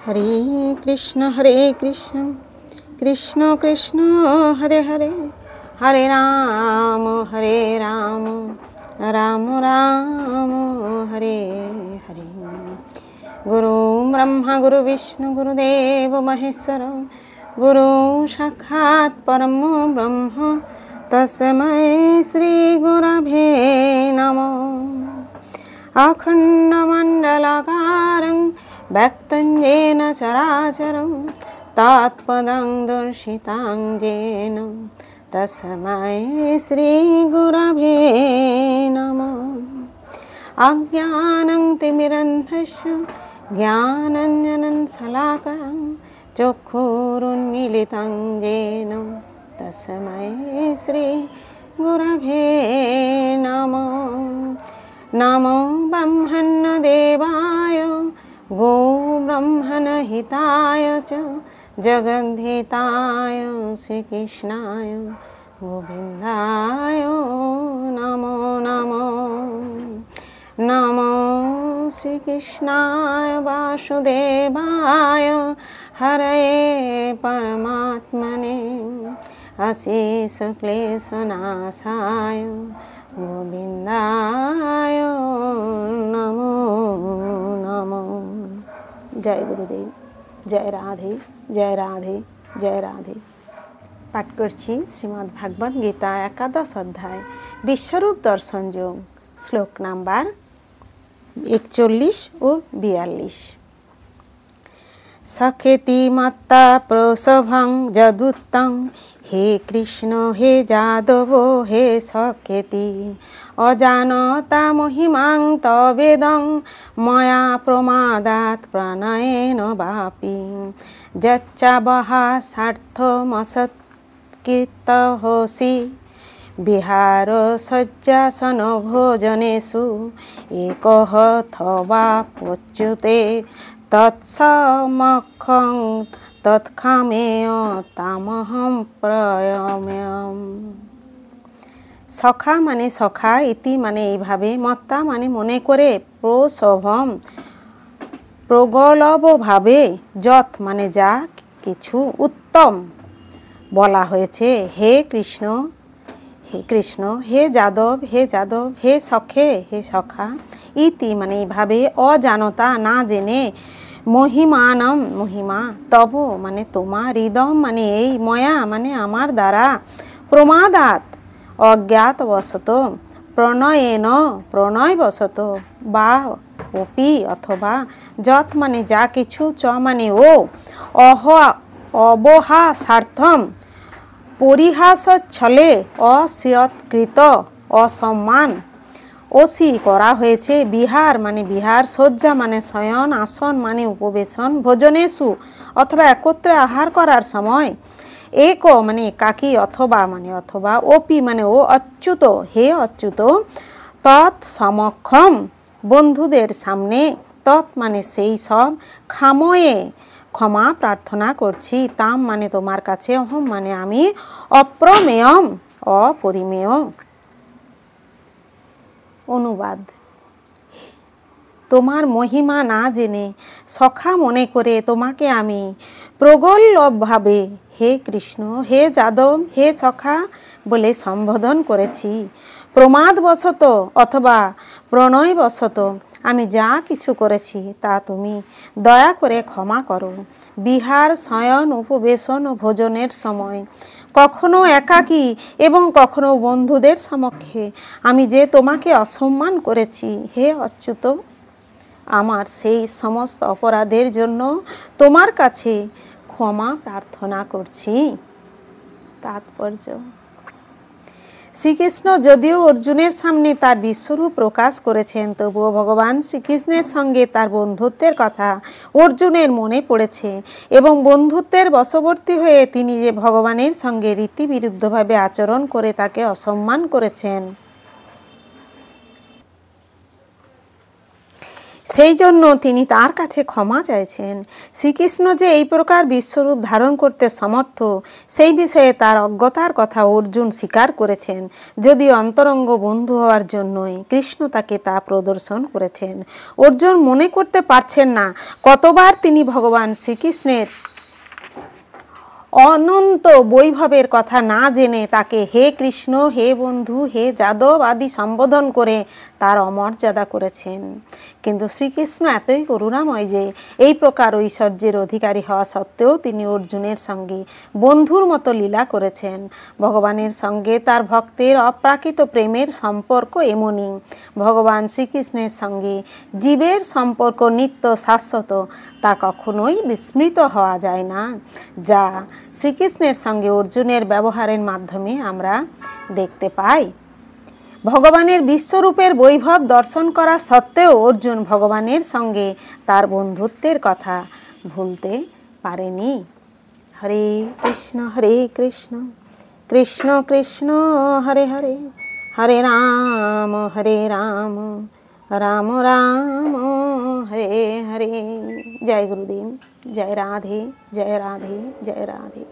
हरे कृष्ण कृष्ण कृष्ण हरे हरे, हरे राम राम राम हरे हरे। गुरु ब्रह्मा गुरु विष्णु गुरुदेव महेश्वर, गुरु साक्षात् परम ब्रह्म तस्मै श्री गुरवे नमः। अखण्डमण्डलाकारं व्यक्तं येन चराचरं तत्पदं दर्शितं येन तस्मै श्रीगुरवे नमः। अज्ञानं तिमिरन्धस्य ज्ञानाञ्जनं शलाकं चक्षुरुन्मीलितं येन तस्मै श्रीगुरवे नमः। नमो ब्रह्मण्यदेवाय गो ब्रह्मणहिताय च जगद्धिताय श्रीकृष्णाय गोविन्दाय नमो नमो। नमो श्रीकृष्णाय वासुदेवाय हरये परमात्मने अशेषक्लेशनाशाय गोविन्दाय नमो नमो। जय गुरुदेव, जय राधे जय राधे जय राधे। पाठ करছি শ্রীমদ্ ভাগবত গীতা একাদশ অধ্যায় বিশ্বরূপ দর্শন যোগ, শ্লোক নাম্বার 41 ও 42। सखेति मत्ता प्रसभं जदुत्तं हे कृष्ण हे जादव हे सखेति अजानता महिमां तवेदं मया प्रमादात् प्रणयेन वापि यच्चावहा सार्थमसत्कृतहोसि विहार सज्जासन भोजनेषु एकः अथवा पच्युते तत्समखं तत्खामेय तामहं प्रयम्यम। सखा माने सखा, इति माने এইভাবে, মত্তা মানে মনে করে, প্রসভম প্রগলভভাবে, যৎ মানে যা কিছু, উত্তম বলা হয়েছে, হে কৃষ্ণ হে যাদব হে সখে হে সখা, ইতি মানে এইভাবে, অজানতা না জেনে, মহিমানম মহিমা, তব মানে তোমার, হৃদম মানে এই, ময়া মানে আমার দ্বারা, প্রমাদাত অজ্ঞাতবশত, প্রণয়েন প্রণয়বশত, বা অপি অথবা, যৎ মানে যা কিছু, চ মানে ও, অবহাসার্থম পরিহাস ছলে, অসৎকৃত অসম্মান, ওসি করা হয়েছে, বিহার মানে বিহার, শয্যা মানে শয়ন, আসন মানে উপবেশন, ভোজনেষু অথবা একত্রে আহার করার সময়, এক মানে একাকী, অথবা মানে অথবা, ওপি মানে ও, অচ্যুত হে অচ্যুত, তৎ সমক্ষম বন্ধুদের সামনে, তৎ মানে সেই সব, খাময়ে ক্ষমা প্রার্থনা করছি, তাম মানে তোমার কাছে, অহম মানে আমি, অপ্রমেয়ম অপরিমেয়। অনুবাদ। তোমার মহিমা না জেনে, সখা মনে করে তোমাকে আমি প্রগল্ভভাবে হে কৃষ্ণ হে যাদব হে সখা বলে সম্বোধন করেছি। প্রমাদবশত অথবা প্রণয়বশত আমি যা কিছু করেছি তা তুমি দয়া করে ক্ষমা করো। বিহার, শয়ন, উপবেশন ও ভোজনের সময়, কখনো একাকী এবং কখনো বন্ধুদের সমক্ষে আমি যে তোমাকে অসম্মান করেছি, হে অচ্যুত, আমার সেই সমস্ত অপরাধের জন্য তোমার কাছে ক্ষমা প্রার্থনা করছি। তাৎপর্য: শ্রীকৃষ্ণ যদিও অর্জুনের সামনে তার বিশ্বরূপ প্রকাশ করেছেন, তবুও ভগবান শ্রীকৃষ্ণের সঙ্গে তার বন্ধুত্বের কথা অর্জুনের মনে পড়েছে এবং বন্ধুত্বের বশবর্তী হয়ে তিনি যে ভগবানের সঙ্গে রীতিবিরুদ্ধভাবে আচরণ করে তাকে অসম্মান করেছেন, সেই জন্য তিনি তার কাছে ক্ষমা চাইছেন। শ্রীকৃষ্ণ যে এই প্রকার বিশ্বরূপ ধারণ করতে সমর্থ, সেই বিষয়ে তার অজ্ঞতার কথা অর্জুন স্বীকার করেছেন, যদিও অন্তরঙ্গ বন্ধু হওয়ার জন্যই কৃষ্ণ তাকে তা প্রদর্শন করেছেন। অর্জুন মনে করতে পারছেন না কতবার তিনি ভগবান শ্রীকৃষ্ণের অনন্ত বৈভবের কথা না জেনে তাকে হে কৃষ্ণ, হে বন্ধু, হে যাদব আদি সম্বোধন করে তার অমর্যাদা করেছেন। কিন্তু শ্রীকৃষ্ণ এতই করুণাময় যে এই প্রকার ঐশ্বর্যের অধিকারী হওয়া সত্ত্বেও তিনি অর্জুনের সঙ্গে বন্ধুর মতো লীলা করেছেন। ভগবানের সঙ্গে তার ভক্তের অপ্রাকৃত প্রেমের সম্পর্ক এমনই। ভগবান শ্রীকৃষ্ণের সঙ্গে জীবের সম্পর্ক নিত্য শাশ্বত, তা কখনোই বিস্মৃত হওয়া যায় না, যা শ্রীকৃষ্ণের সঙ্গে অর্জুনের ব্যবহারের মাধ্যমে আমরা দেখতে পাই। ভগবানের বিশ্বরূপের বৈভব দর্শন করা সত্ত্বেও অর্জুন ভগবানের সঙ্গে তার বন্ধুত্বের কথা ভুলতে পারেনি। হরে কৃষ্ণ কৃষ্ণ কৃষ্ণ হরে হরে, হরে রাম রাম রাম হরে হরে। জয় গুরুদেব, জয় রাধে, জয় রাধে, জয় রাধে।